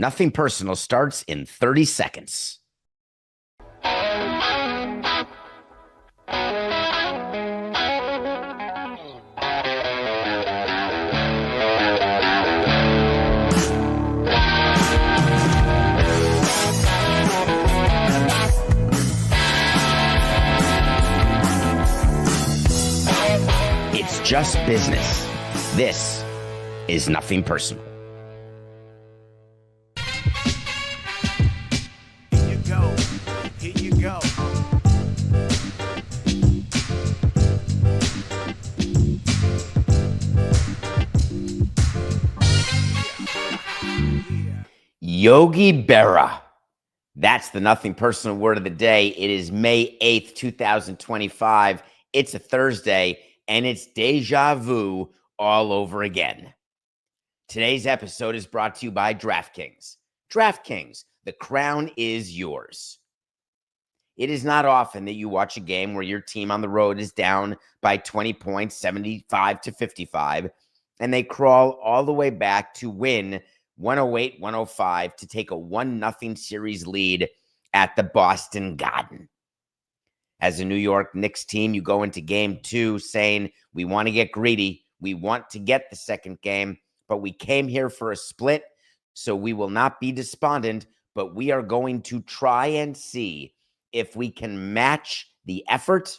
Nothing Personal starts in 30 seconds. It's just business. This is Nothing Personal. Here you go. Yogi berra. That's the Nothing Personal word of the day. It is May 8th, 2025. It's a Thursday, and it's deja vu all over again. Today's episode is brought to you by DraftKings. DraftKings, the crown is yours. It is not often that you watch a game where your team on the road is down by 20 points, 75-55, and they crawl all the way back to win 108-105 to take a 1-0 series lead at the Boston Garden. As a New York Knicks team, you go into game 2 saying, we want to get greedy. We want to get the second game, but we came here for a split, so we will not be despondent, but we are going to try and see if we can match the effort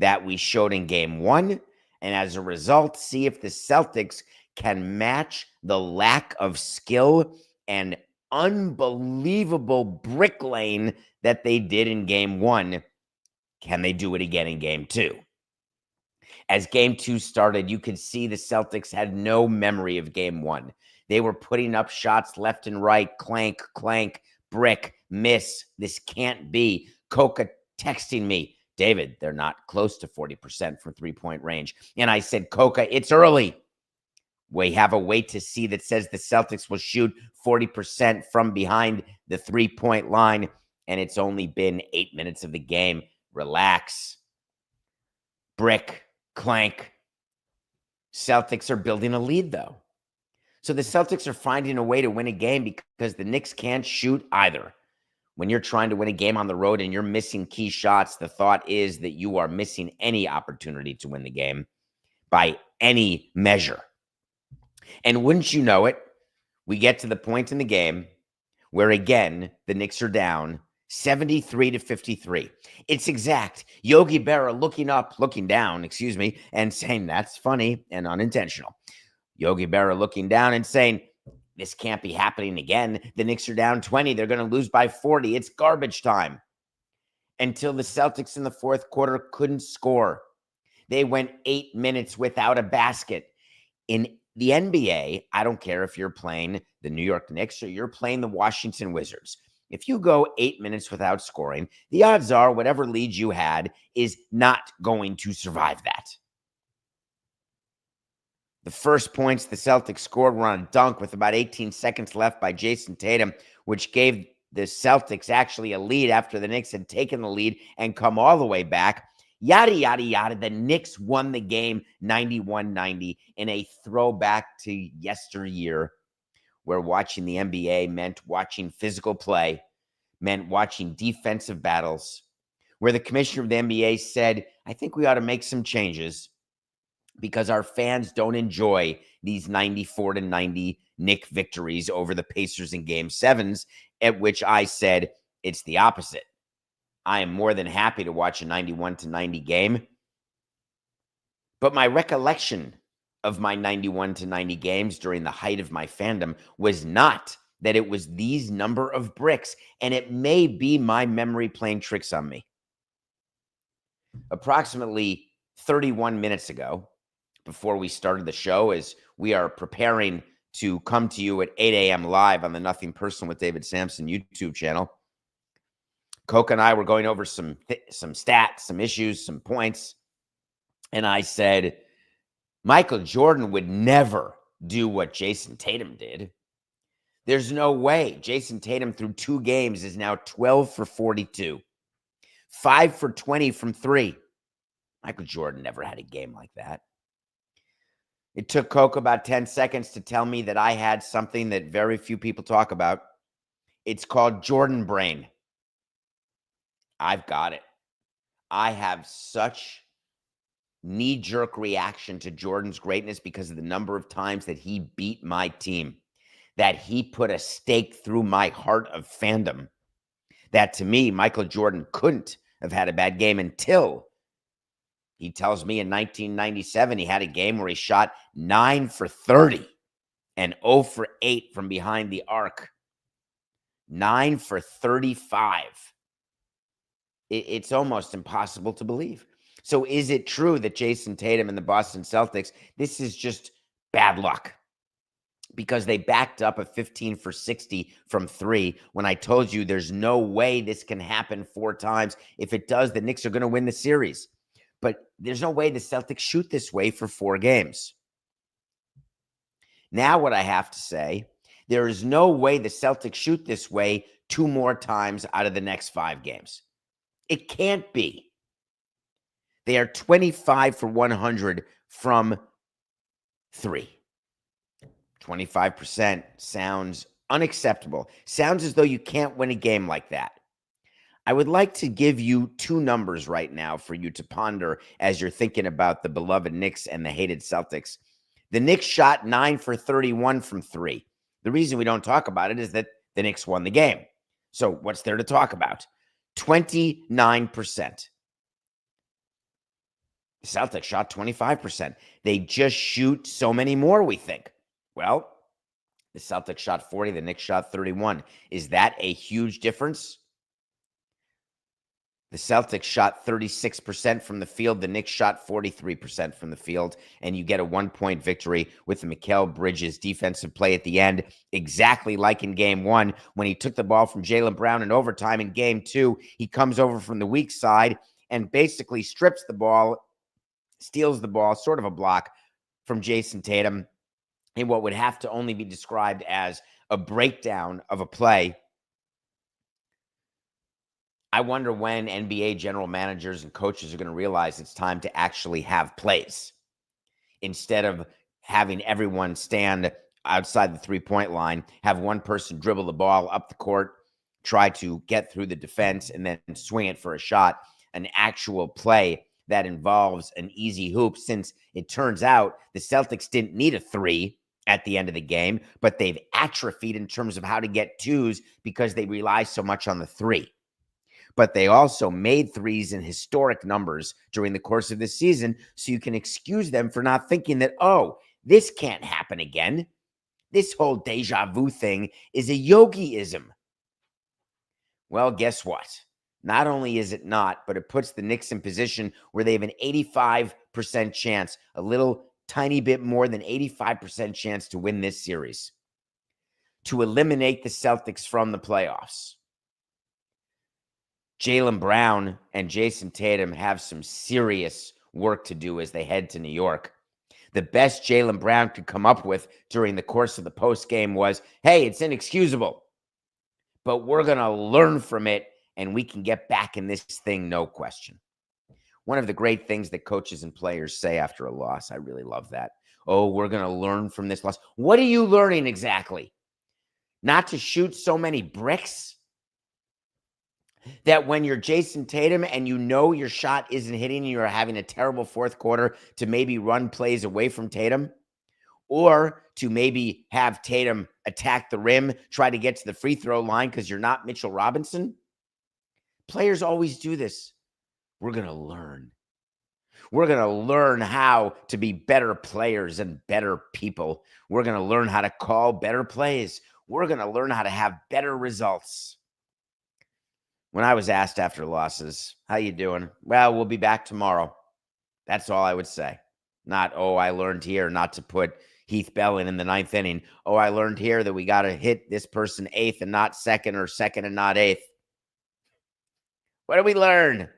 that we showed in game 1, and as a result, see if the Celtics can match the lack of skill and unbelievable brick lane that they did in game 1. Can they do it again in game 2? As game 2 started, you could see the Celtics had no memory of game 1. They were putting up shots left and right, clank, clank, brick, miss. This can't be. Coca texting me, David, they're not close to 40% from three-point range. And I said, Coca, it's early. We have a wait to see that says the Celtics will shoot 40% from behind the three-point line, and it's only been 8 minutes of the game. Relax. Brick, clank. Celtics are building a lead, though. So the Celtics are finding a way to win a game because the Knicks can't shoot either. When you're trying to win a game on the road and you're missing key shots, the thought is that you are missing any opportunity to win the game by any measure. And wouldn't you know it, we get to the point in the game where, again, the Knicks are down 73-53. It's exact. Yogi Berra looking down, and saying, that's funny and unintentional. Yogi Berra looking down and saying, this can't be happening again. The Knicks are down 20. They're going to lose by 40. It's garbage time. Until the Celtics in the fourth quarter couldn't score. They went 8 minutes without a basket. In the NBA, I don't care if you're playing the New York Knicks or you're playing the Washington Wizards. If you go 8 minutes without scoring, the odds are whatever lead you had is not going to survive that. The first points the Celtics scored were on a dunk with about 18 seconds left by Jason Tatum, which gave the Celtics actually a lead after the Knicks had taken the lead and come all the way back. Yada, yada, yada. The Knicks won the game 91-90 in a throwback to yesteryear, where watching the NBA meant watching physical play, meant watching defensive battles, where the commissioner of the NBA said, I think we ought to make some changes because our fans don't enjoy these 94-90 Knick victories over the Pacers in Game 7s, at which I said, it's the opposite. I am more than happy to watch a 91-90 game. But my recollection of my 91-90 games during the height of my fandom was not that it was these number of bricks, and it may be my memory playing tricks on me. Approximately 31 minutes ago, before we started the show, as we are preparing to come to you at 8 a.m. live on the Nothing Personal with David Samson YouTube channel, Coca and I were going over some stats, some issues, some points, and I said, Michael Jordan would never do what Jason Tatum did. There's no way. Jason Tatum through 2 games is now 12 for 42, 5 for 20 from 3. Michael Jordan never had a game like that. It took Coke about 10 seconds to tell me that I had something that very few people talk about. It's called Jordan brain. I've got it. I have such knee-jerk reaction to Jordan's greatness because of the number of times that he beat my team, that he put a stake through my heart of fandom, that to me, Michael Jordan couldn't have had a bad game until he tells me in 1997 he had a game where he shot 9 for 30 and 0 for 8 from behind the arc. 9 for 35. It's almost impossible to believe. So is it true that Jason Tatum and the Boston Celtics, this is just bad luck? Because they backed up a 15 for 60 from 3 when I told you there's no way this can happen 4 times. If it does, the Knicks are going to win the series. But there's no way the Celtics shoot this way for 4 games. Now what I have to say, there is no way the Celtics shoot this way 2 more times out of the next 5 games. It can't be. They are 25 for 100 from 3. 25% sounds unacceptable. Sounds as though you can't win a game like that. I would like to give you 2 numbers right now for you to ponder as you're thinking about the beloved Knicks and the hated Celtics. The Knicks shot 9 for 31 from 3. The reason we don't talk about it is that the Knicks won the game. So what's there to talk about? 29%. The Celtics shot 25%. They just shoot so many more, we think. Well, the Celtics shot 40, the Knicks shot 31. Is that a huge difference? The Celtics shot 36% from the field. The Knicks shot 43% from the field. And you get a 1-point victory with the Mikal Bridges defensive play at the end, exactly like in Game 1 when he took the ball from Jaylen Brown in overtime. In Game 2, he comes over from the weak side and basically strips the ball, steals the ball, sort of a block from Jason Tatum in what would have to only be described as a breakdown of a play. I wonder when NBA general managers and coaches are going to realize it's time to actually have plays instead of having everyone stand outside the three-point line, have one person dribble the ball up the court, try to get through the defense, and then swing it for a shot. An actual play that involves an easy hoop, since it turns out the Celtics didn't need a 3 at the end of the game, but they've atrophied in terms of how to get 2s because they rely so much on the 3. But they also made 3s in historic numbers during the course of this season, so you can excuse them for not thinking that, oh, this can't happen again. This whole deja vu thing is a yogiism. Well, guess what? Not only is it not, but it puts the Knicks in position where they have an 85% chance, a little tiny bit more than 85% chance to win this series, to eliminate the Celtics from the playoffs. Jaylen Brown and Jason Tatum have some serious work to do as they head to New York. The best Jaylen Brown could come up with during the course of the postgame was, hey, it's inexcusable, but we're going to learn from it and we can get back in this thing, no question. One of the great things that coaches and players say after a loss, I really love that. Oh, we're going to learn from this loss. What are you learning exactly? Not to shoot so many bricks? That when you're Jason Tatum and you know your shot isn't hitting, you're having a terrible fourth quarter, to maybe run plays away from Tatum, or to maybe have Tatum attack the rim, try to get to the free throw line because you're not Mitchell Robinson. Players always do this. We're going to learn. We're going to learn how to be better players and better people. We're going to learn how to call better plays. We're going to learn how to have better results. When I was asked after losses, how you doing? Well, we'll be back tomorrow. That's all I would say. Not, oh, I learned here not to put Heath Bell in the 9th inning. Oh, I learned here that we got to hit this person 8th and not 2nd, or 2nd and not 8th. What did we learn?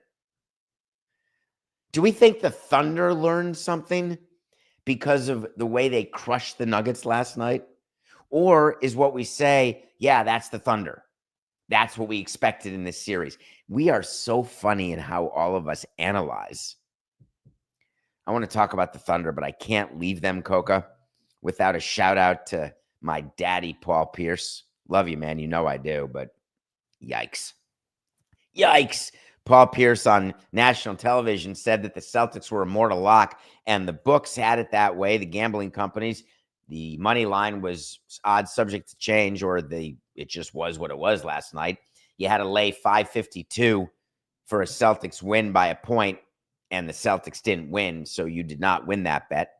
Do we think the Thunder learned something because of the way they crushed the Nuggets last night? Or is what we say, yeah, that's the Thunder. That's what we expected in this series. We are so funny in how all of us analyze. I want to talk about the Thunder, but I can't leave them, Coca, without a shout out to my daddy, Paul Pierce. Love you, man. You know I do, but yikes. Yikes. Paul Pierce on national television said that the Celtics were a mortal lock, and the books had it that way. The gambling companies, the money line was odds subject to change, or it just was what it was last night. You had to lay 552 for a Celtics win by a point, and the Celtics didn't win, so you did not win that bet.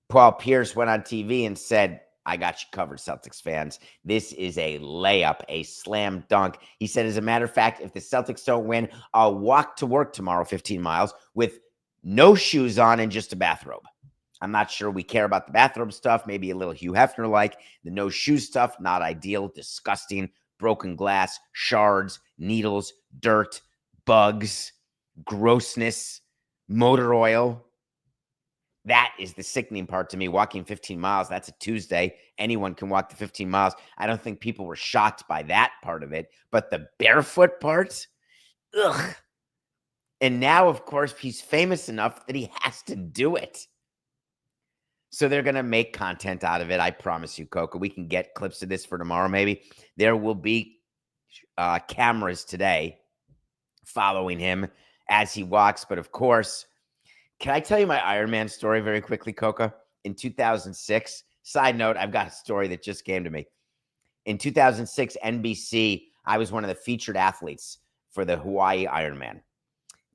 Paul Pierce went on TV and said, I got you covered, Celtics fans. This is a layup, a slam dunk. He said, as a matter of fact, if the Celtics don't win, I'll walk to work tomorrow 15 miles with no shoes on and just a bathrobe. I'm not sure we care about the bathrobe stuff. Maybe a little Hugh Hefner-like. The no shoes stuff, not ideal, disgusting, broken glass, shards, needles, dirt, bugs, grossness, motor oil. That is the sickening part to me. Walking 15 miles, that's a Tuesday. Anyone can walk the 15 miles. I don't think people were shocked by that part of it. But the barefoot part, ugh. And now, of course, he's famous enough that he has to do it. So they're going to make content out of it. I promise you, Coca. We can get clips of this for tomorrow, maybe. There will be cameras today following him as he walks. But, of course, can I tell you my Iron Man story very quickly, Coca? In 2006, side note, I've got a story that just came to me. In 2006, NBC, I was one of the featured athletes for the Hawaii Ironman.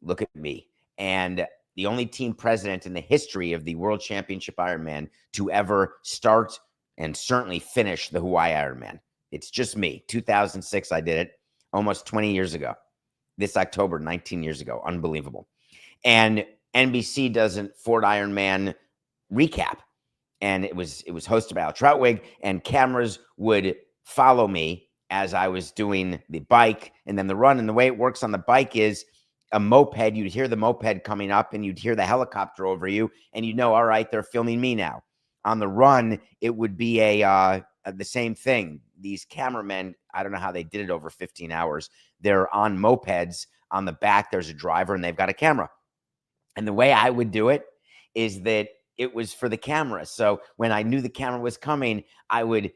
Look at me. And the only team president in the history of the World Championship Ironman to ever start and certainly finish the Hawaii Ironman. It's just me. 2006, I did it almost 20 years ago. This October, 19 years ago. Unbelievable. And NBC does a Ford Ironman recap, and it was hosted by Al Troutwig, and cameras would follow me as I was doing the bike and then the run. And the way it works on the bike is a moped. You'd hear the moped coming up, and you'd hear the helicopter over you, and you know, all right, they're filming me now. On the run, it would be the same thing. These cameramen, I don't know how they did it over 15 hours. They're on mopeds. On the back, there's a driver, and they've got a camera. And the way I would do it is that it was for the camera. So when I knew the camera was coming, I would,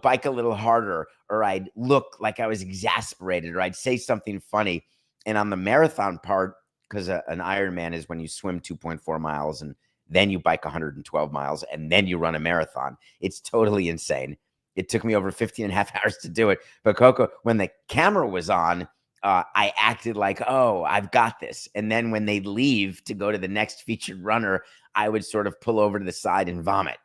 bike a little harder, or I'd look like I was exasperated, or I'd say something funny. And on the marathon part, because an Ironman is when you swim 2.4 miles and then you bike 112 miles and then you run a marathon. It's totally insane. It took me over 15 and a half hours to do it. But Coco, when the camera was on, I acted like, oh, I've got this. And then when they'd leave to go to the next featured runner, I would sort of pull over to the side and vomit.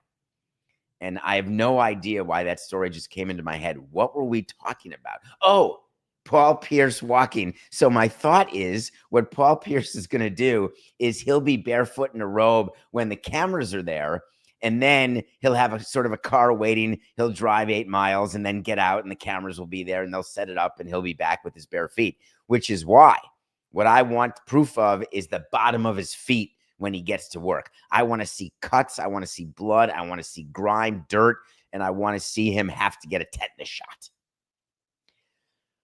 And I have no idea why that story just came into my head. What were we talking about? Oh, Paul Pierce walking. So my thought is what Paul Pierce is going to do is he'll be barefoot in a robe when the cameras are there. And then he'll have a sort of a car waiting. He'll drive 8 miles and then get out, and the cameras will be there, and they'll set it up, and he'll be back with his bare feet, which is why what I want proof of is the bottom of his feet when he gets to work. I want to see cuts. I want to see blood. I want to see grime, dirt, and I want to see him have to get a tetanus shot.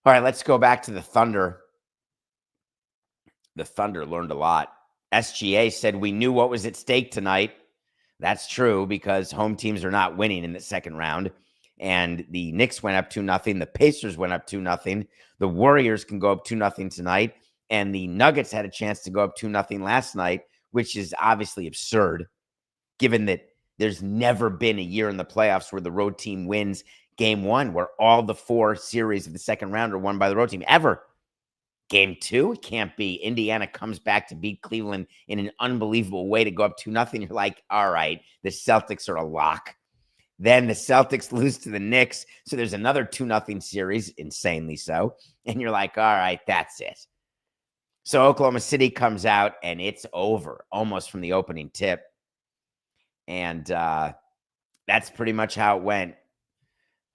All right, let's go back to the Thunder. The Thunder learned a lot. SGA said we knew what was at stake tonight. That's true because home teams are not winning in the second round. And the Knicks went up 2-0. The Pacers went up 2-0. The Warriors can go up 2-0 tonight. And the Nuggets had a chance to go up 2-0 last night, which is obviously absurd, given that there's never been a year in the playoffs where the road team wins game one, where all the 4 series of the second round are won by the road team, ever. Game 2, it can't be. Indiana comes back to beat Cleveland in an unbelievable way to go up 2-0. You're like, all right, the Celtics are a lock. Then the Celtics lose to the Knicks. So there's another 2-0 series, insanely so. And you're like, all right, that's it. So Oklahoma City comes out and it's over almost from the opening tip. And that's pretty much how it went.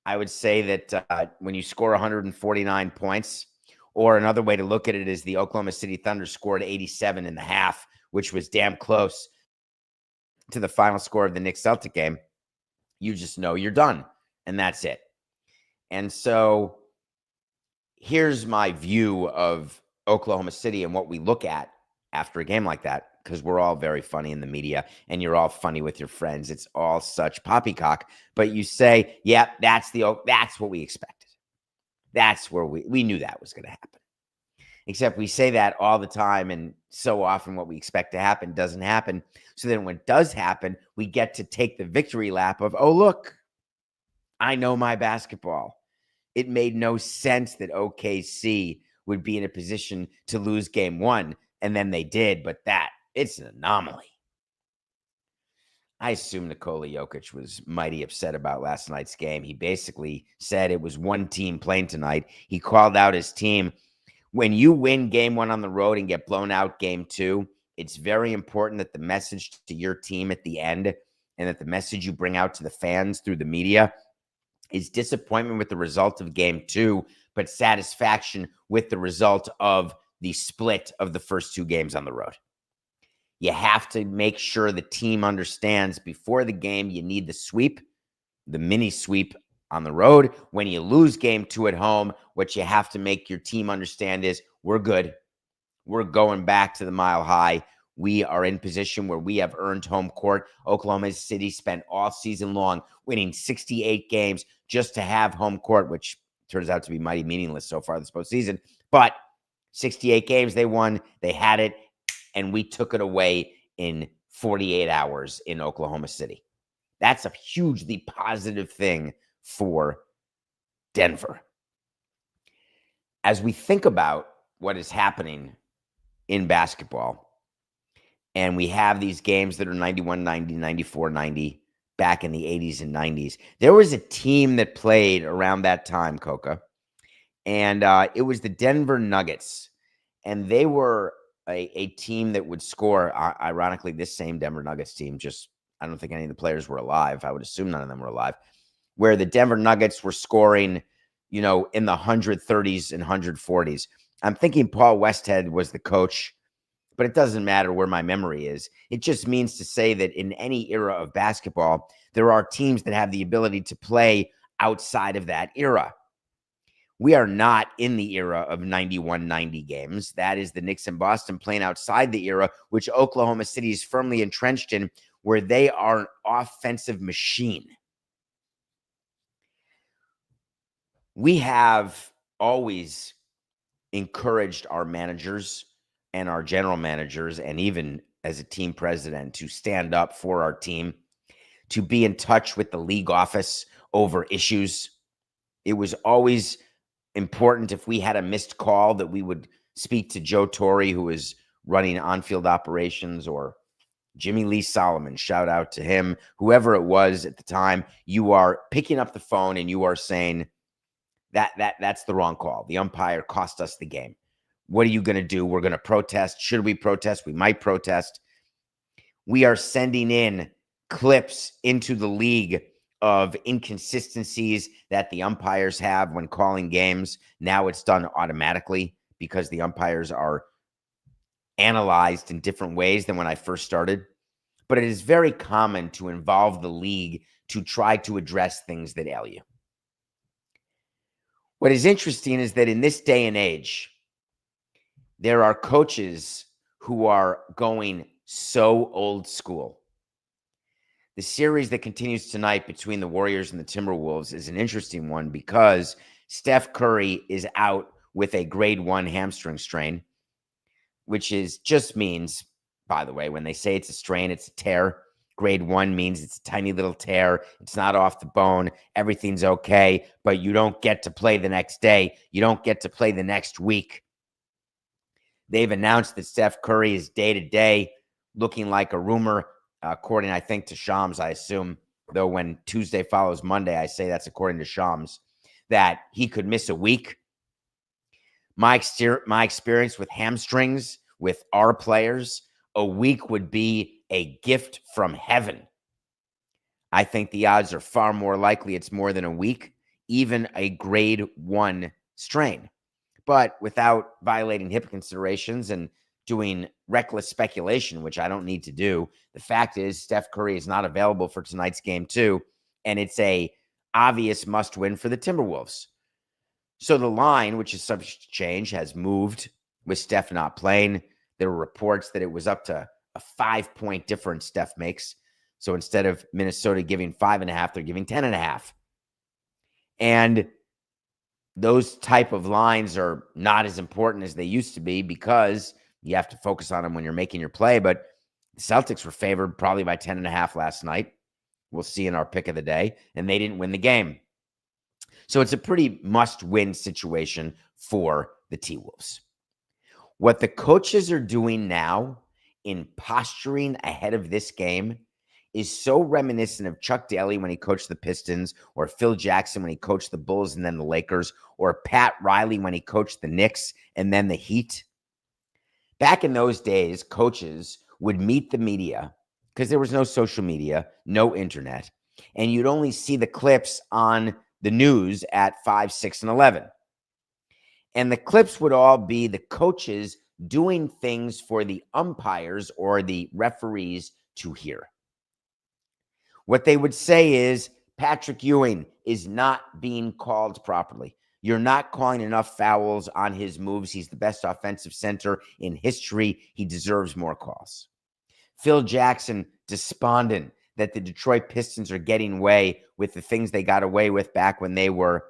I would say that when you score 149 points, or another way to look at it is the Oklahoma City Thunder scored 87.5, which was damn close to the final score of the Knicks Celtic game. You just know you're done, and that's it. And so here's my view of Oklahoma City and what we look at after a game like that. because we're all very funny in the media and you're all funny with your friends. It's all such poppycock. But you say, yeah, that's what we expected. That's where we knew that was going to happen. Except we say that all the time, and so often what we expect to happen doesn't happen. So then when it does happen, we get to take the victory lap of, oh, look, I know my basketball. It made no sense that OKC would be in a position to lose game one, and then they did, but it's an anomaly. I assume Nikola Jokic was mighty upset about last night's game. He basically said it was one team playing tonight. He called out his team. When you win game one on the road and get blown out game two, it's very important that the message to your team at the end and that the message you bring out to the fans through the media is disappointment with the result of game two, but satisfaction with the result of the split of the first two games on the road. You have to make sure the team understands before the game you need the sweep, the mini sweep on the road. When you lose game two at home, what you have to make your team understand is we're good. We're going back to the Mile High. We are in position where we have earned home court. Oklahoma City spent all season long winning 68 games just to have home court, which turns out to be mighty meaningless so far this postseason. But 68 games they won, they had it, and we took it away in 48 hours in Oklahoma City. That's a hugely positive thing for Denver. As we think about what is happening in basketball, and we have these games that are 91-90, 94-90 back in the 80s and 90s, there was a team that played around that time, Coca, and it was the Denver Nuggets, and they were a team that would score, ironically, this same Denver Nuggets team, just I don't think any of the players were alive. I would assume none of them were alive, where the Denver Nuggets were scoring, in the 130s and 140s. I'm thinking Paul Westhead was the coach, but it doesn't matter where my memory is. It just means to say that in any era of basketball, there are teams that have the ability to play outside of that era. We are not in the era of 91-90 games. That is the Knicks and Boston playing outside the era, which Oklahoma City is firmly entrenched in, where they are an offensive machine. We have always encouraged our managers and our general managers, and even as a team president, to stand up for our team, to be in touch with the league office over issues. It was always important if we had a missed call that we would speak to Joe Torre, who was running on-field operations, or Jimmy Lee Solomon, shout out to him, whoever it was at the time. You are picking up the phone and you are saying that's the wrong call. The umpire cost us the game. What are you going to do? We're going to protest. Should we protest? We might protest. We are sending in clips into the league of inconsistencies that the umpires have when calling games. Now it's done automatically because the umpires are analyzed in different ways than when I first started. But it is very common to involve the league to try to address things that ail you. What is interesting is that in this day and age, there are coaches who are going so old school. The series that continues tonight between the Warriors and the Timberwolves is an interesting one because Steph Curry is out with a grade 1 hamstring strain, which just means, by the way, when they say it's a strain, it's a tear. Grade 1 means it's a tiny little tear. It's not off the bone. Everything's okay, but you don't get to play the next day. You don't get to play the next week. They've announced that Steph Curry is day-to-day, looking like a rumor, according, I think, to Shams, I assume, though when Tuesday follows Monday, I say that's according to Shams, that he could miss a week. My experience with hamstrings, with our players, a week would be a gift from heaven. I think the odds are far more likely it's more than a week, even a grade 1 strain. But without violating HIPAA considerations and doing reckless speculation, which I don't need to do, the fact is Steph Curry is not available for tonight's game 2, and it's a obvious must-win for the Timberwolves. So the line, which is subject to change, has moved with Steph not playing. There were reports that it was up to a 5-point difference Steph makes. So instead of Minnesota giving 5.5, they're giving 10.5. And those type of lines are not as important as they used to be because you have to focus on them when you're making your play. But the Celtics were favored probably by 10.5 last night. We'll see in our pick of the day. And they didn't win the game. So it's a pretty must-win situation for the T-Wolves. What the coaches are doing now in posturing ahead of this game is so reminiscent of Chuck Daly when he coached the Pistons, or Phil Jackson when he coached the Bulls and then the Lakers, or Pat Riley when he coached the Knicks and then the Heat. Back in those days, coaches would meet the media because there was no social media, no internet, and you'd only see the clips on the news at 5, 6, and 11. And the clips would all be the coaches doing things for the umpires or the referees to hear. What they would say is, Patrick Ewing is not being called properly. You're not calling enough fouls on his moves. He's the best offensive center in history. He deserves more calls. Phil Jackson, despondent that the Detroit Pistons are getting away with the things they got away with back when they were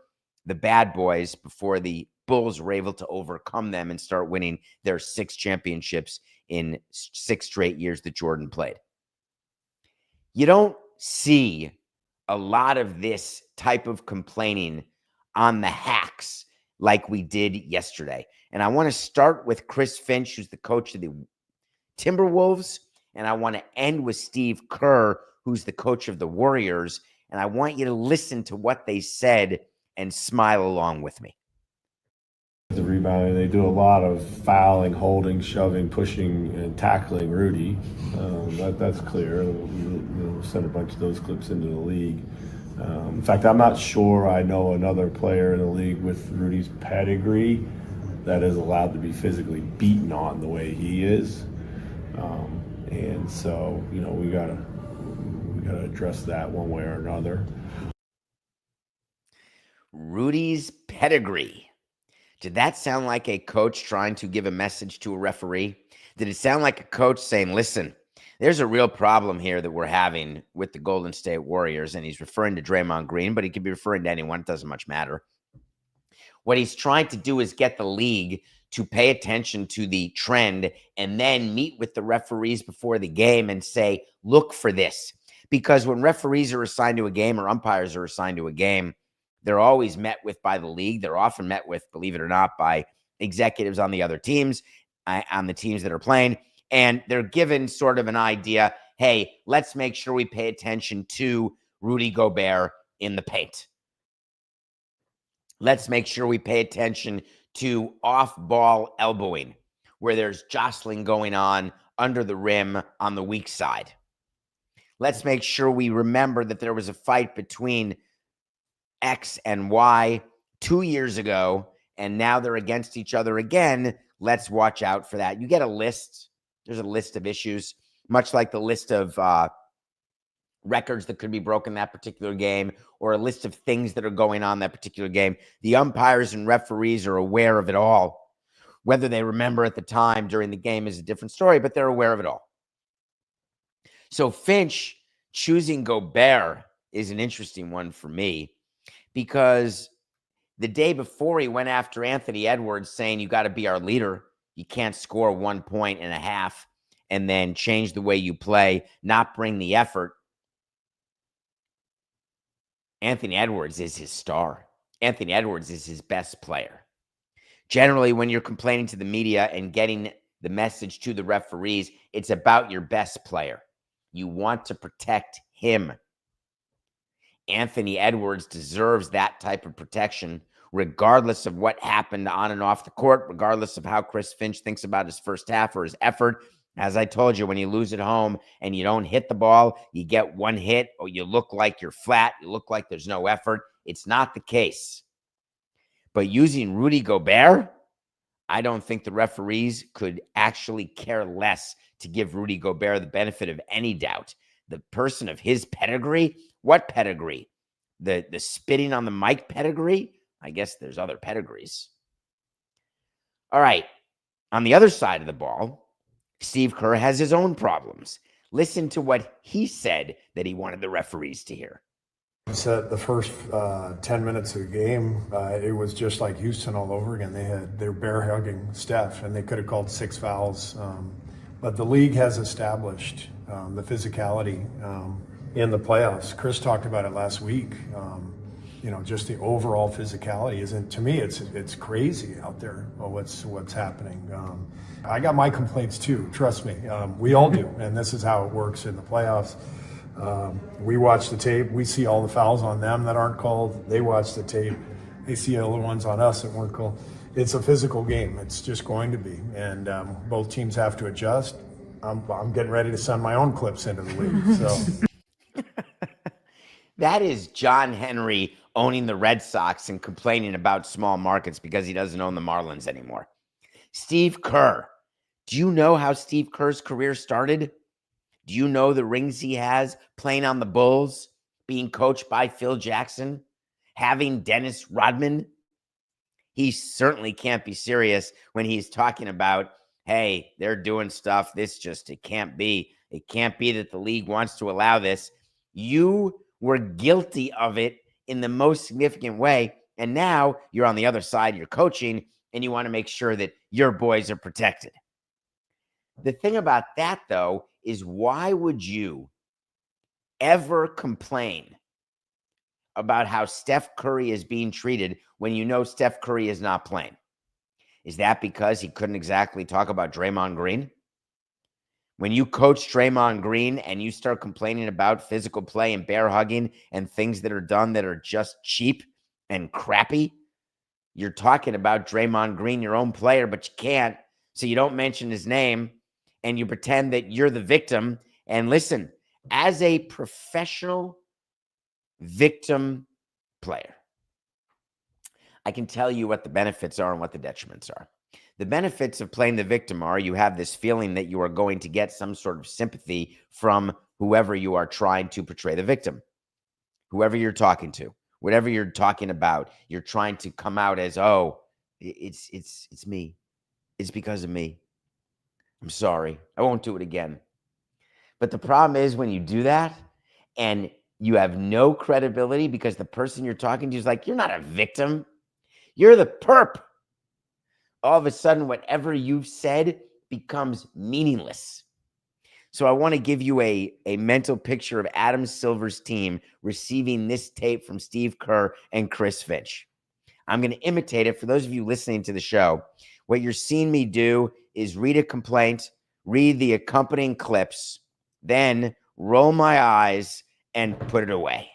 the bad boys before the Bulls were able to overcome them and start winning their 6 championships in 6 straight years that Jordan played. You don't see a lot of this type of complaining on the hacks like we did yesterday. And I want to start with Chris Finch, who's the coach of the Timberwolves, and I want to end with Steve Kerr, who's the coach of the Warriors, and I want you to listen to what they said and smile along with me. The rebounding, they do a lot of fouling, holding, shoving, pushing, and tackling Rudy. That's clear. We'll send a bunch of those clips into the league. In fact, I'm not sure I know another player in the league with Rudy's pedigree that is allowed to be physically beaten on the way he is. And so, we gotta address that one way or another. Rudy's pedigree. Did that sound like a coach trying to give a message to a referee? Did it sound like a coach saying, listen, there's a real problem here that we're having with the Golden State Warriors, and he's referring to Draymond Green, but he could be referring to anyone. It doesn't much matter. What he's trying to do is get the league to pay attention to the trend and then meet with the referees before the game and say, look for this. Because when referees are assigned to a game or umpires are assigned to a game, they're always met with by the league. They're often met with, believe it or not, by executives on the other teams, on the teams that are playing. And they're given sort of an idea, hey, let's make sure we pay attention to Rudy Gobert in the paint. Let's make sure we pay attention to off-ball elbowing, where there's jostling going on under the rim on the weak side. Let's make sure we remember that there was a fight between X and Y 2 years ago, and now they're against each other again. Let's watch out for that. You get a list. There's a list of issues, much like the list of records that could be broken that particular game, or a list of things that are going on that particular game. The umpires and referees are aware of it all. Whether they remember at the time during the game is a different story, but they're aware of it all. So Finch choosing Gobert is an interesting one for me, because the day before he went after Anthony Edwards saying, you got to be our leader. You can't score 1.5 points and then change the way you play, not bring the effort. Anthony Edwards is his star. Anthony Edwards is his best player. Generally, when you're complaining to the media and getting the message to the referees, it's about your best player. You want to protect him. Anthony Edwards deserves that type of protection, regardless of what happened on and off the court, regardless of how Chris Finch thinks about his first half or his effort. As I told you, when you lose at home and you don't hit the ball, you get one hit, or you look like you're flat, you look like there's no effort. It's not the case. But using Rudy Gobert, I don't think the referees could actually care less to give Rudy Gobert the benefit of any doubt. The person of his pedigree, what pedigree? The spitting on the mic pedigree? I guess there's other pedigrees. All right. On the other side of the ball, Steve Kerr has his own problems. Listen to what he said that he wanted the referees to hear. Said the first 10 minutes of the game, it was just like Houston all over again. They were bear hugging Steph, and they could have called 6 fouls. But the league has established the physicality in the playoffs. Chris talked about it last week. Just the overall physicality isn't, to me, it's crazy out there. What's happening. I got my complaints too. Trust me, we all do, and this is how it works in the playoffs. We watch the tape. We see all the fouls on them that aren't called. They watch the tape. They see all the ones on us that weren't called. It's a physical game. It's just going to be, and both teams have to adjust. I'm getting ready to send my own clips into the league. So. That is John Henry owning the Red Sox and complaining about small markets because he doesn't own the Marlins anymore. Steve Kerr. Do you know how Steve Kerr's career started? Do you know the rings he has playing on the Bulls, being coached by Phil Jackson, having Dennis Rodman? He certainly can't be serious when he's talking about, hey, they're doing stuff. It can't be. It can't be that the league wants to allow this. You were guilty of it in the most significant way. And now you're on the other side, you're coaching, and you want to make sure that your boys are protected. The thing about that, though, is why would you ever complain about how Steph Curry is being treated when you know Steph Curry is not playing? Is that because he couldn't exactly talk about Draymond Green? When you coach Draymond Green and you start complaining about physical play and bear hugging and things that are done that are just cheap and crappy, you're talking about Draymond Green, your own player, but you can't. So you don't mention his name and you pretend that you're the victim. And listen, as a professional victim player, I can tell you what the benefits are and what the detriments are. The benefits of playing the victim are you have this feeling that you are going to get some sort of sympathy from whoever you are trying to portray the victim, whoever you're talking to, whatever you're talking about. You're trying to come out as, oh, it's me. It's because of me. I'm sorry. I won't do it again. But the problem is when you do that and you have no credibility because the person you're talking to is like, you're not a victim. You're the perp. All of a sudden, whatever you've said becomes meaningless. So I want to give you a mental picture of Adam Silver's team receiving this tape from Steve Kerr and Chris Finch. I'm going to imitate it. For those of you listening to the show, what you're seeing me do is read a complaint, read the accompanying clips, then roll my eyes and put it away.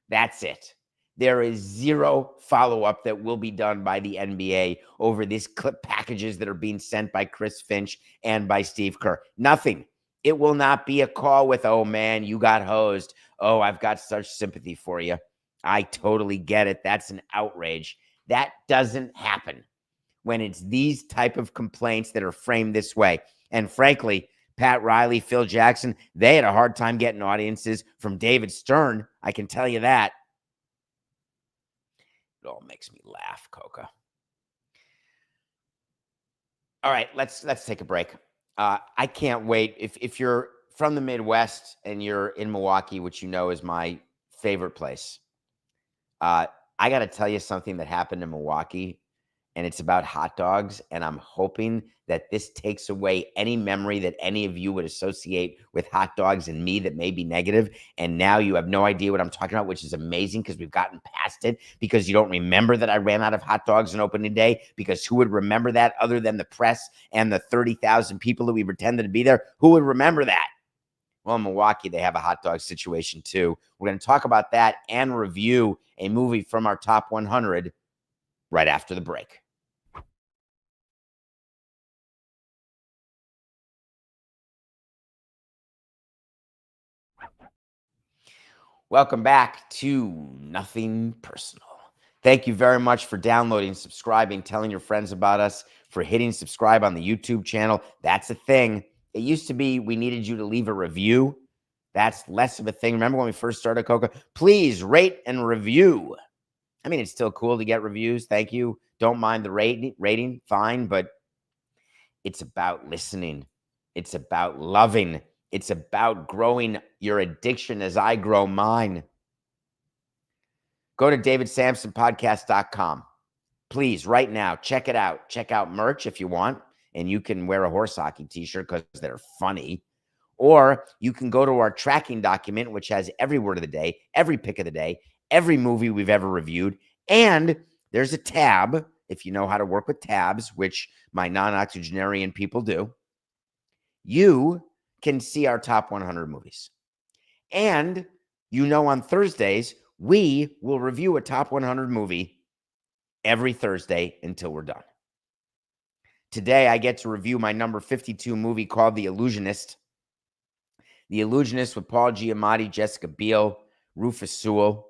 That's it. There is zero follow-up that will be done by the NBA over these clip packages that are being sent by Chris Finch and by Steve Kerr. Nothing. It will not be a call with, oh, man, you got hosed. Oh, I've got such sympathy for you. I totally get it. That's an outrage. That doesn't happen when it's these type of complaints that are framed this way. And frankly, Pat Riley, Phil Jackson, they had a hard time getting audiences from David Stern. I can tell you that. It all makes me laugh, Coca. All right, let's take a break. I can't wait. If you're from the Midwest and you're in Milwaukee, which you know is my favorite place, I got to tell you something that happened in Milwaukee, and it's about hot dogs. And I'm hoping that this takes away any memory that any of you would associate with hot dogs and me that may be negative. And now you have no idea what I'm talking about, which is amazing because we've gotten past it, because you don't remember that I ran out of hot dogs on opening day, because who would remember that other than the press and the 30,000 people that we pretended to be there? Who would remember that? Well, in Milwaukee, they have a hot dog situation too. We're going to talk about that and review a movie from our top 100 right after the break. Welcome back to Nothing Personal. Thank you very much for downloading, subscribing, telling your friends about us, for hitting subscribe on the YouTube channel. That's a thing. It used to be we needed you to leave a review. That's less of a thing. Remember when we first started, Coca? Please rate and review. I mean, it's still cool to get reviews. Thank you. Don't mind the rating. Fine, but it's about listening. It's about loving. It's about growing your addiction as I grow mine. Go to davidsamsonpodcast.com. Please, right now, check it out. Check out merch if you want, and you can wear a horse hockey t-shirt because they're funny. Or you can go to our tracking document, which has every word of the day, every pick of the day, every movie we've ever reviewed. And there's a tab, if you know how to work with tabs, which my non-octogenarian people do. You can see our top 100 movies. And on Thursdays, we will review a top 100 movie every Thursday until we're done. Today, I get to review my number 52 movie called The Illusionist. The Illusionist with Paul Giamatti, Jessica Biel, Rufus Sewell.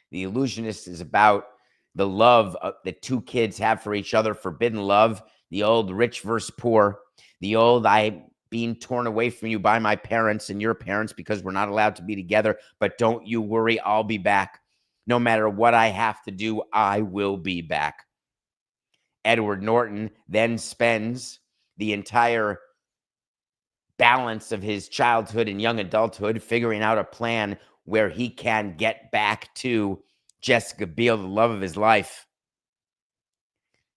The Illusionist is about the love that two kids have for each other, forbidden love, the old rich versus poor, the old I being torn away from you by my parents and your parents because we're not allowed to be together, but don't you worry, I'll be back. No matter what I have to do, I will be back. Edward Norton then spends the entire balance of his childhood and young adulthood figuring out a plan where he can get back to Jessica Biel, the love of his life.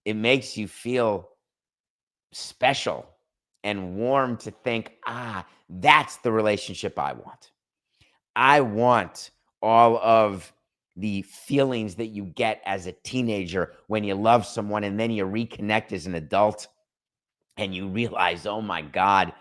It makes you feel special and warm to think, that's the relationship I want. I want all of the feelings that you get as a teenager when you love someone and then you reconnect as an adult and you realize, oh my God,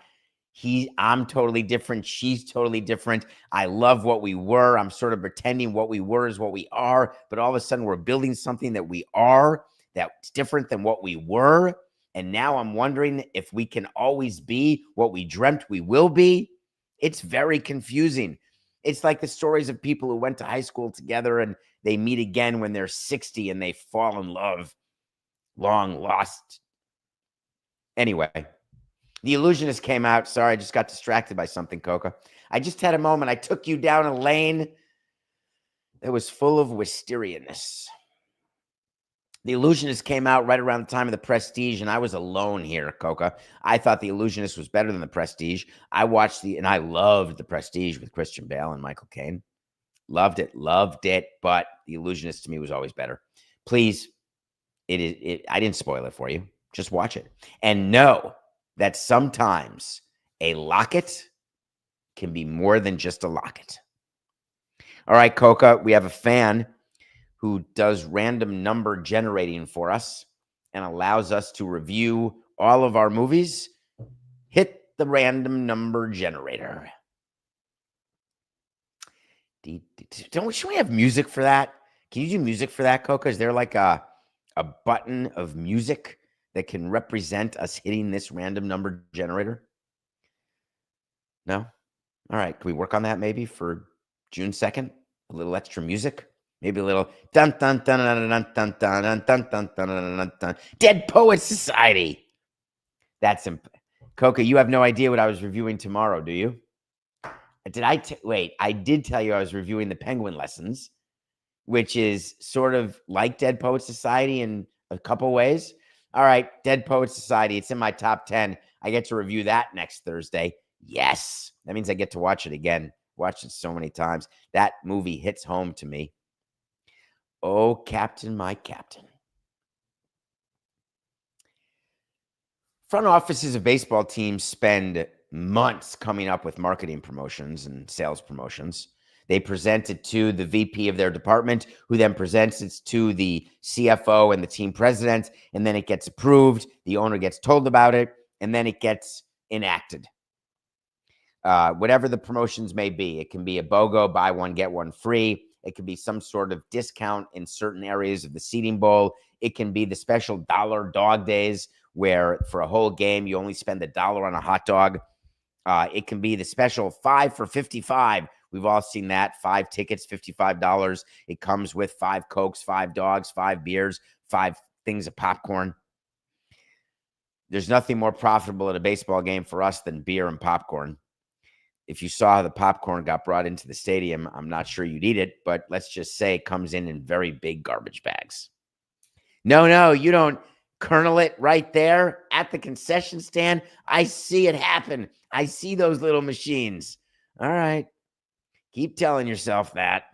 I'm totally different. She's totally different. I love what we were. I'm sort of pretending what we were is what we are, but all of a sudden we're building something that we are that's different than what we were. And now I'm wondering if we can always be what we dreamt we will be. It's very confusing. It's like the stories of people who went to high school together and they meet again when they're 60 and they fall in love. Long lost. Anyway, The Illusionist came out. Sorry, I just got distracted by something, Coca. I just had a moment. I took you down a lane that was full of wisterianness. The Illusionist came out right around the time of The Prestige, and I was alone here, Coca. I thought The Illusionist was better than The Prestige. I loved The Prestige with Christian Bale and Michael Caine. Loved it, but The Illusionist to me was always better. Please, I didn't spoil it for you. Just watch it. And know that sometimes a locket can be more than just a locket. All right, Coca, we have a fan who does random number generating for us and allows us to review all of our movies. Hit the random number generator. Should we have music for that? Can you do music for that, Coca? Is there like a button of music that can represent us hitting this random number generator? No? All right. Can we work on that maybe for June 2nd? A little extra music? Maybe a little dun dun dun dun dun dun dun dun dun dun dun dun dun. Dead Poets Society. That's Coca, you have no idea what I was reviewing tomorrow, do you? Wait, I did tell you I was reviewing the Penguin Lessons, which is sort of like Dead Poets Society in a couple ways. All right, Dead Poets Society. It's in my top 10. I get to review that next Thursday. Yes. That means I get to watch it again. Watched it so many times. That movie hits home to me. Oh, Captain, my Captain. Front offices of baseball teams spend months coming up with marketing promotions and sales promotions. They present it to the VP of their department, who then presents it to the CFO and the team president, and then it gets approved. The owner gets told about it, and then it gets enacted. Whatever the promotions may be, it can be a BOGO, buy one, get one free. It could be some sort of discount in certain areas of the seating bowl. It can be the special dollar dog days where for a whole game, you only spend $1 on a hot dog. It can be the special 5 for $55. We've all seen that. 5 tickets, $55. It comes with 5 Cokes, 5 dogs, 5 beers, 5 things of popcorn. There's nothing more profitable at a baseball game for us than beer and popcorn. If you saw how the popcorn got brought into the stadium, I'm not sure you'd eat it, but let's just say it comes in very big garbage bags. No, you don't. kernel it right there at the concession stand. I see it happen. I see those little machines. All right. Keep telling yourself that.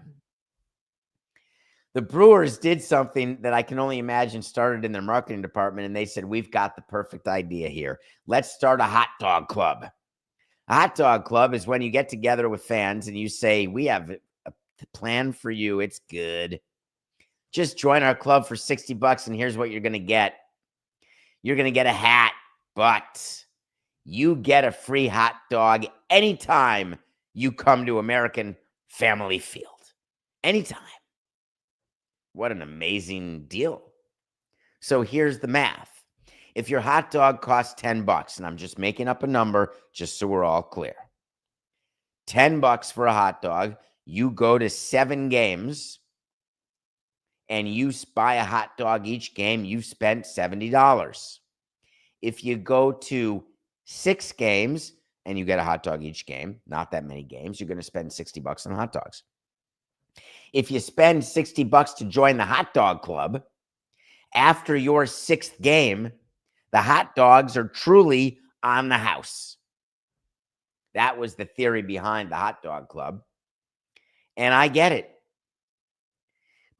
The Brewers did something that I can only imagine started in their marketing department, and they said, we've got the perfect idea here. Let's start a hot dog club. A hot dog club is when you get together with fans and you say, we have a plan for you. It's good. Just join our club for $60, and here's what you're going to get. You're going to get a hat, but you get a free hot dog anytime you come to American Family Field. Anytime. What an amazing deal. So here's the math. If your hot dog costs $10, and I'm just making up a number just so we're all clear. $10 for a hot dog, you go to 7 games, and you buy a hot dog each game, you've spent $70. If you go to 6 games and you get a hot dog each game, not that many games, you're going to spend $60 on hot dogs. If you spend $60 to join the hot dog club, after your 6th game, the hot dogs are truly on the house. That was the theory behind the hot dog club. And I get it.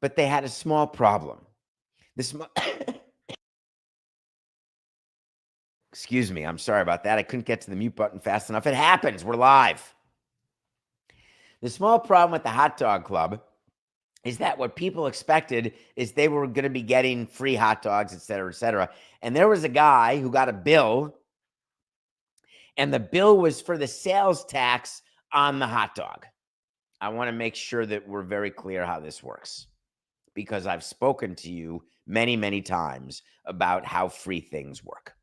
But they had a small problem. Excuse me, I'm sorry about that. I couldn't get to the mute button fast enough. It happens. We're live. The small problem with the hot dog club is that what people expected is they were going to be getting free hot dogs, et cetera, et cetera. And there was a guy who got a bill, and the bill was for the sales tax on the hot dog. I want to make sure that we're very clear how this works, because I've spoken to you many, many times about how free things work.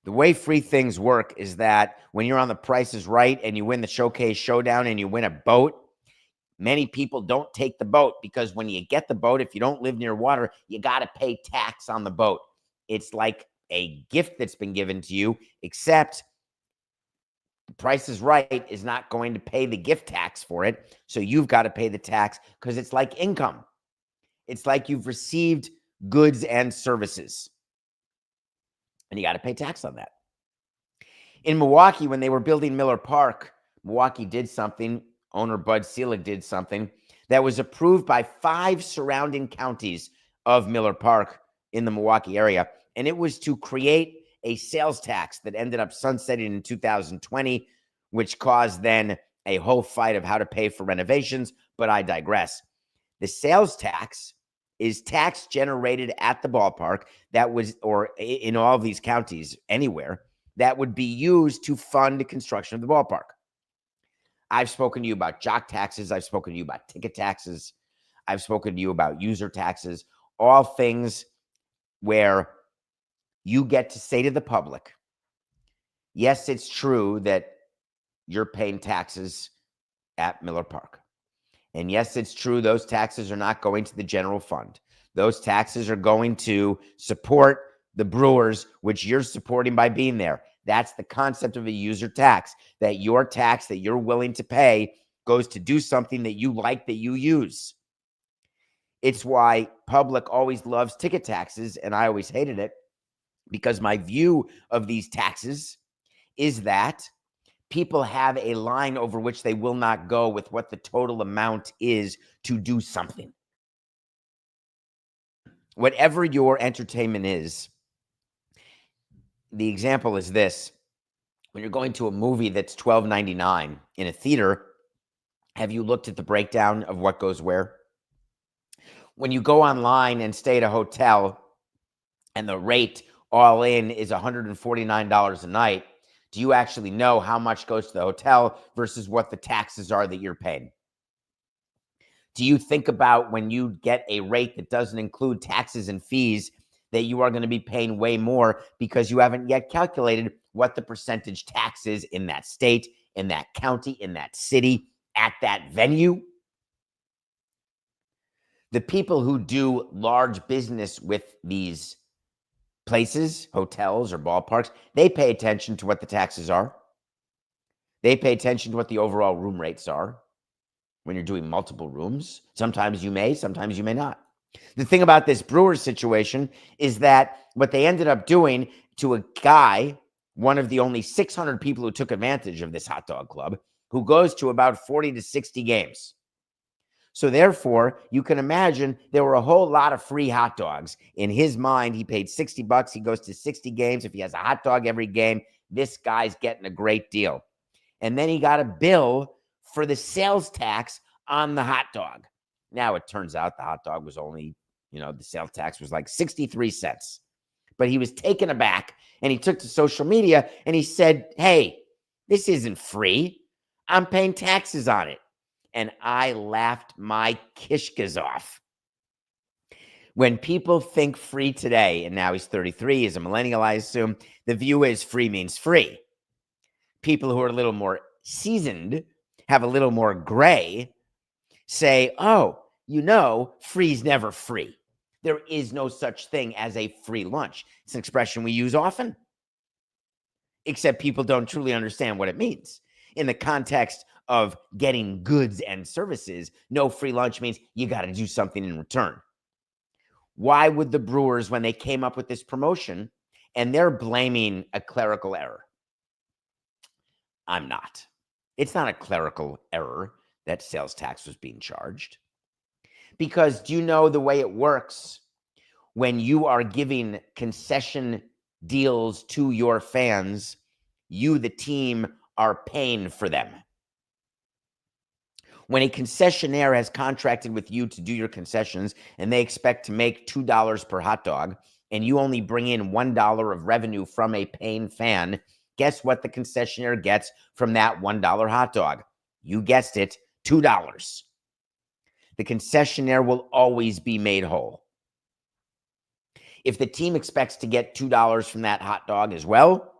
The way free things work is that when you're on The Price is Right and you win the Showcase Showdown and you win a boat, many people don't take the boat because when you get the boat, if you don't live near water, you got to pay tax on the boat. It's like a gift that's been given to you, except The Price is Right is not going to pay the gift tax for it. So you've got to pay the tax because it's like income. It's like you've received goods and services, and you got to pay tax on that. In Milwaukee, when they were building Miller Park, Milwaukee did something. Owner Bud Selig did something that was approved by 5 surrounding counties of Miller Park in the Milwaukee area. And it was to create a sales tax that ended up sunsetting in 2020, which caused then a whole fight of how to pay for renovations. But I digress. The sales tax is tax generated at the ballpark that was, or in all of these counties, anywhere, that would be used to fund the construction of the ballpark. I've spoken to you about jock taxes. I've spoken to you about ticket taxes. I've spoken to you about user taxes, all things where you get to say to the public, yes, it's true that you're paying taxes at Miller Park. And yes, it's true those taxes are not going to the general fund. Those taxes are going to support the Brewers, which you're supporting by being there. That's the concept of a user tax, that your tax that you're willing to pay goes to do something that you like, that you use. It's why public always loves ticket taxes, and I always hated it, because my view of these taxes is that people have a line over which they will not go with what the total amount is to do something. Whatever your entertainment is, the example is this. When you're going to a movie that's $12.99 in a theater, have you looked at the breakdown of what goes where? When you go online and stay at a hotel and the rate all in is $149 a night, do you actually know how much goes to the hotel versus what the taxes are that you're paying? Do you think about when you get a rate that doesn't include taxes and fees that you are going to be paying way more because you haven't yet calculated what the percentage tax is in that state, in that county, in that city, at that venue? The people who do large business with these places, hotels or ballparks, they pay attention to what the taxes are. They pay attention to what the overall room rates are when you're doing multiple rooms. Sometimes you may not. The thing about this Brewers situation is that what they ended up doing to a guy, one of the only 600 people who took advantage of this hot dog club, who goes to about 40 to 60 games. So therefore, you can imagine there were a whole lot of free hot dogs. In his mind, he paid $60. He goes to 60 games. If he has a hot dog every game, this guy's getting a great deal. And then he got a bill for the sales tax on the hot dog. Now, it turns out the hot dog was only, the sales tax was like 63 cents. But he was taken aback, and he took to social media, and he said, hey, this isn't free. I'm paying taxes on it. And I laughed my kishkas off. When people think free today, and now he's 33, he's a millennial, I assume, the view is free means free. People who are a little more seasoned, have a little more gray, say, oh, free's never free. There is no such thing as a free lunch. It's an expression we use often, except people don't truly understand what it means. In the context of getting goods and services, no free lunch means you got to do something in return. Why would the Brewers, when they came up with this promotion, and they're blaming a clerical error? I'm not. It's not a clerical error that sales tax was being charged. Because do you know the way it works when you are giving concession deals to your fans? You, the team, are paying for them. When a concessionaire has contracted with you to do your concessions and they expect to make $2 per hot dog, and you only bring in $1 of revenue from a paying fan, guess what the concessionaire gets from that $1 hot dog? You guessed it, $2. The concessionaire will always be made whole. If the team expects to get $2 from that hot dog as well,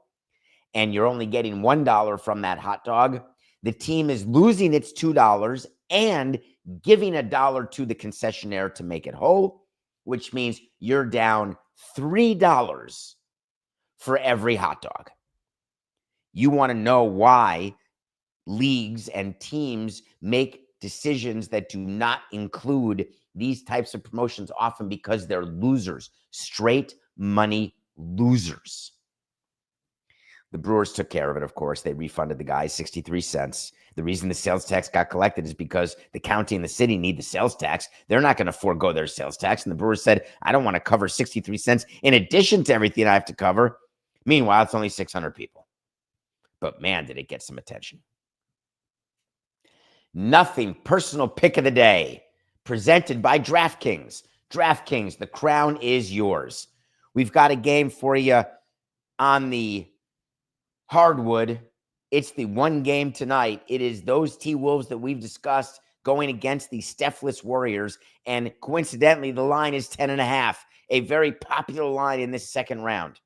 and you're only getting $1 from that hot dog, the team is losing its $2 and giving $1 to the concessionaire to make it whole, which means you're down $3 for every hot dog. You want to know why leagues and teams make decisions that do not include these types of promotions, often because they're losers, straight money losers. The Brewers took care of it, of course. They refunded the guy 63 cents. The reason the sales tax got collected is because the county and the city need the sales tax. They're not going to forego their sales tax. And the Brewers said, I don't want to cover 63 cents in addition to everything I have to cover. Meanwhile, it's only 600 people. But man, did it get some attention. Nothing personal pick of the day, presented by DraftKings. DraftKings, the crown is yours. We've got a game for you on the hardwood. It's the one game tonight. It is those T-Wolves that we've discussed going against the Stephless Warriors. And coincidentally, the line is 10.5, a very popular line in this second round.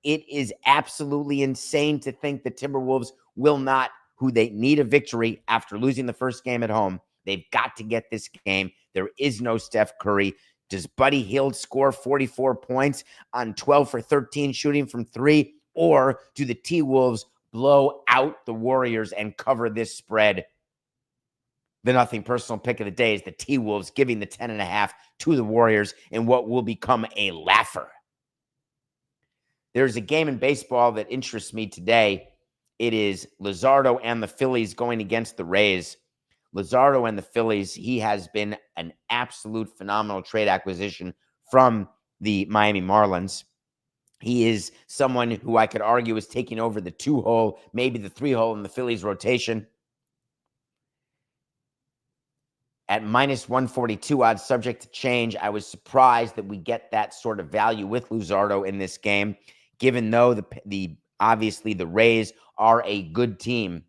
It is absolutely insane to think the Timberwolves will not, who they need a victory after losing the first game at home. They've got to get this game. There is no Steph Curry. Does Buddy Hield score 44 points on 12 for 13 shooting from three? Or do the T-Wolves blow out the Warriors and cover this spread? The nothing personal pick of the day is the T-Wolves giving the 10.5 to the Warriors in what will become a laugher. There's a game in baseball that interests me today. It is Luzardo and the Phillies going against the Rays. Luzardo and the Phillies, he has been an absolute phenomenal trade acquisition from the Miami Marlins. He is someone who I could argue is taking over the 2-hole, maybe the 3-hole in the Phillies rotation. At minus 142 odds, subject to change, I was surprised that we get that sort of value with Luzardo in this game, given though obviously the Rays are a good team.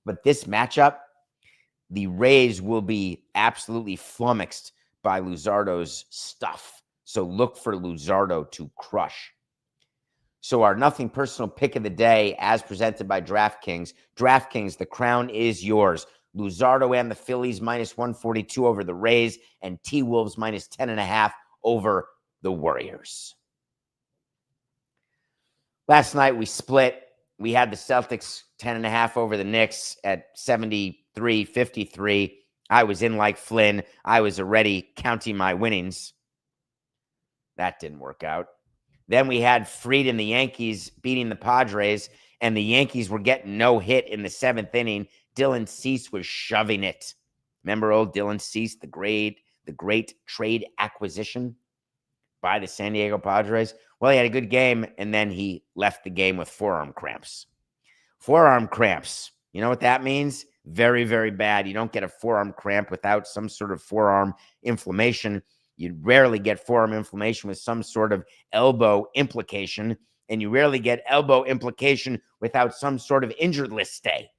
But this matchup, the Rays will be absolutely flummoxed by Luzardo's stuff. So look for Luzardo to crush. So our nothing personal pick of the day, as presented by DraftKings. DraftKings, the crown is yours. Luzardo and the Phillies minus 142 over the Rays, and T-Wolves minus 10.5 over the Warriors. Last night we split. We had the Celtics 10.5 over the Knicks at 73-53. I was in like Flynn. I was already counting my winnings. That didn't work out. Then we had Fried and the Yankees beating the Padres, and the Yankees were getting no hit in the 7th inning. Dylan Cease was shoving it. Remember old Dylan Cease, the great trade acquisition by the San Diego Padres? Well, he had a good game, and then he left the game with forearm cramps. Forearm cramps. You know what that means? Very, very bad. You don't get a forearm cramp without some sort of forearm inflammation. You rarely get forearm inflammation with some sort of elbow implication, and you rarely get elbow implication without some sort of injured list stay.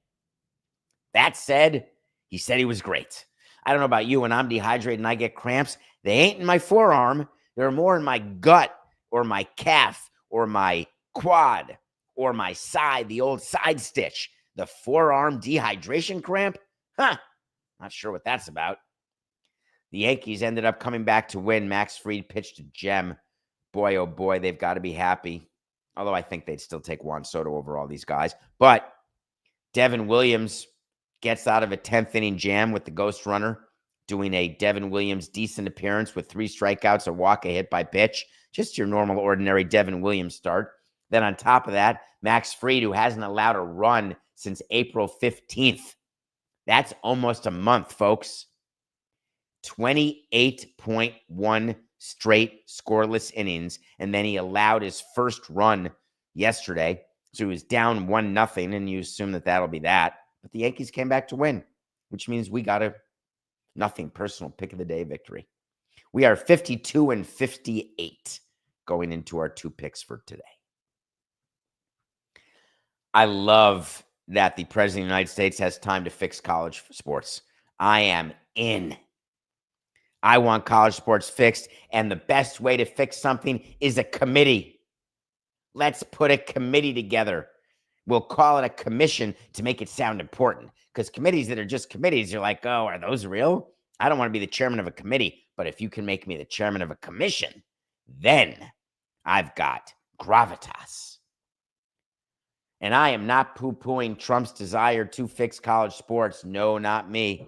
That said, he said he was great. I don't know about you. When I'm dehydrated and I get cramps, they ain't in my forearm. They're more in my gut or my calf or my quad or my side, the old side stitch. The forearm dehydration cramp? Not sure what that's about. The Yankees ended up coming back to win. Max Fried pitched a gem. Boy, oh boy, they've got to be happy. Although I think they'd still take Juan Soto over all these guys. But Devin Williams gets out of a 10th inning jam with the ghost runner, doing a Devin Williams decent appearance with 3 strikeouts, a walk, a hit by pitch. Just your normal, ordinary Devin Williams start. Then on top of that, Max Fried, who hasn't allowed a run since April 15th. That's almost a month, folks. 28.1 straight scoreless innings, and then he allowed his first run yesterday. So he was down 1-0, and you assume that that'll be that. But the Yankees came back to win, which means we got a nothing personal pick of the day victory. We are 52-58 going into our 2 picks for today. I love that the President of the United States has time to fix college sports. I am in. I want college sports fixed, and the best way to fix something is a committee. Let's put a committee together. We'll call it a commission to make it sound important, because committees that are just committees, you're like, oh, are those real? I don't want to be the chairman of a committee, but if you can make me the chairman of a commission, then I've got gravitas. And I am not poo-pooing Trump's desire to fix college sports. No, not me.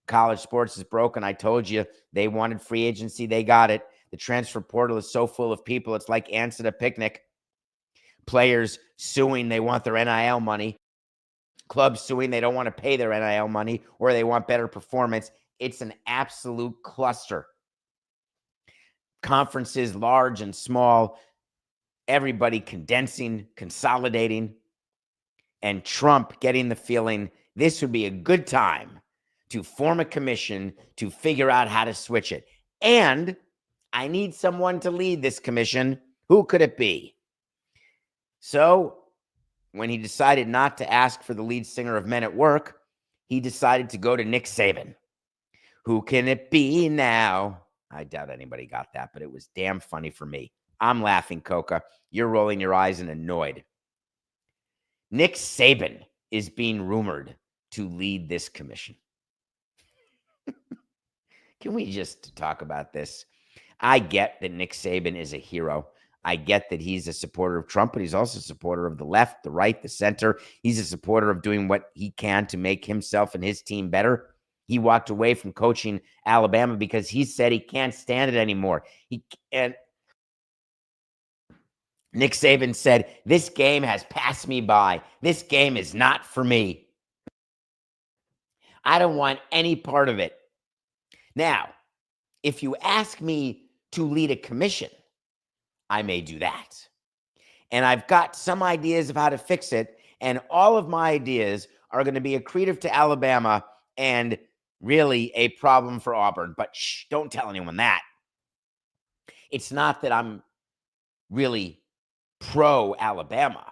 College sports is broken. I told you they wanted free agency. They got it. The transfer portal is so full of people. It's like ants at a picnic. Players suing. They want their NIL money. Clubs suing. They don't want to pay their NIL money, or they want better performance. It's an absolute cluster. Conferences, large and small, everybody condensing, consolidating, and Trump getting the feeling this would be a good time to form a commission to figure out how to switch it. And I need someone to lead this commission. Who could it be? So when he decided not to ask for the lead singer of Men at Work, he decided to go to Nick Saban. Who can it be now? I doubt anybody got that, but it was damn funny for me. I'm laughing, Coca. You're rolling your eyes and annoyed. Nick Saban is being rumored to lead this commission. Can we just talk about this? I get that Nick Saban is a hero. I get that he's a supporter of Trump, but he's also a supporter of the left, the right, the center. He's a supporter of doing what he can to make himself and his team better. He walked away from coaching Alabama because he said he can't stand it anymore. And Nick Saban said, this game has passed me by. This game is not for me. I don't want any part of it. Now, if you ask me to lead a commission, I may do that. And I've got some ideas of how to fix it. And all of my ideas are going to be accretive to Alabama and really a problem for Auburn. But shh, don't tell anyone that. It's not that I'm really pro-Alabama.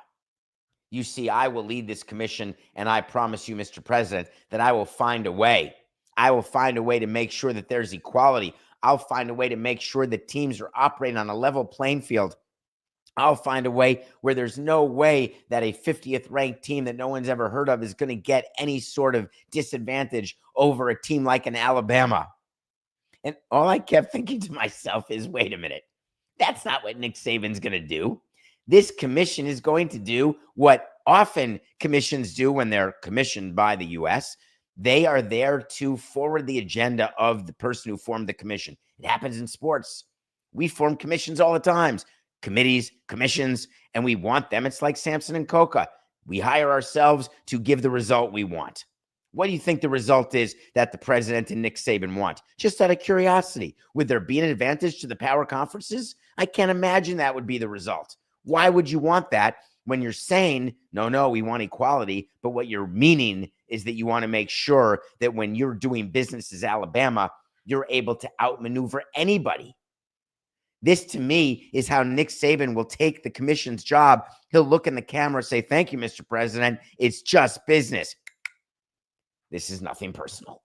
You see, I will lead this commission, and I promise you, Mr. President, that I will find a way. I will find a way to make sure that there's equality. I'll find a way to make sure that teams are operating on a level playing field. I'll find a way where there's no way that a 50th ranked team that no one's ever heard of is going to get any sort of disadvantage over a team like an Alabama. And all I kept thinking to myself is, wait a minute, that's not what Nick Saban's going to do. This commission is going to do what often commissions do when they're commissioned by the U.S. They are there to forward the agenda of the person who formed the commission. It happens in sports. We form commissions all the time, committees, commissions, and we want them. It's like Samson and Coca. We hire ourselves to give the result we want. What do you think the result is that the president and Nick Saban want? Just out of curiosity, would there be an advantage to the power conferences? I can't imagine that would be the result. Why would you want that when you're saying, no, we want equality, but what you're meaning is that you want to make sure that when you're doing business as Alabama, you're able to outmaneuver anybody. This, to me, is how Nick Saban will take the commission's job. He'll look in the camera and say, thank you, Mr. President. It's just business. This is nothing personal.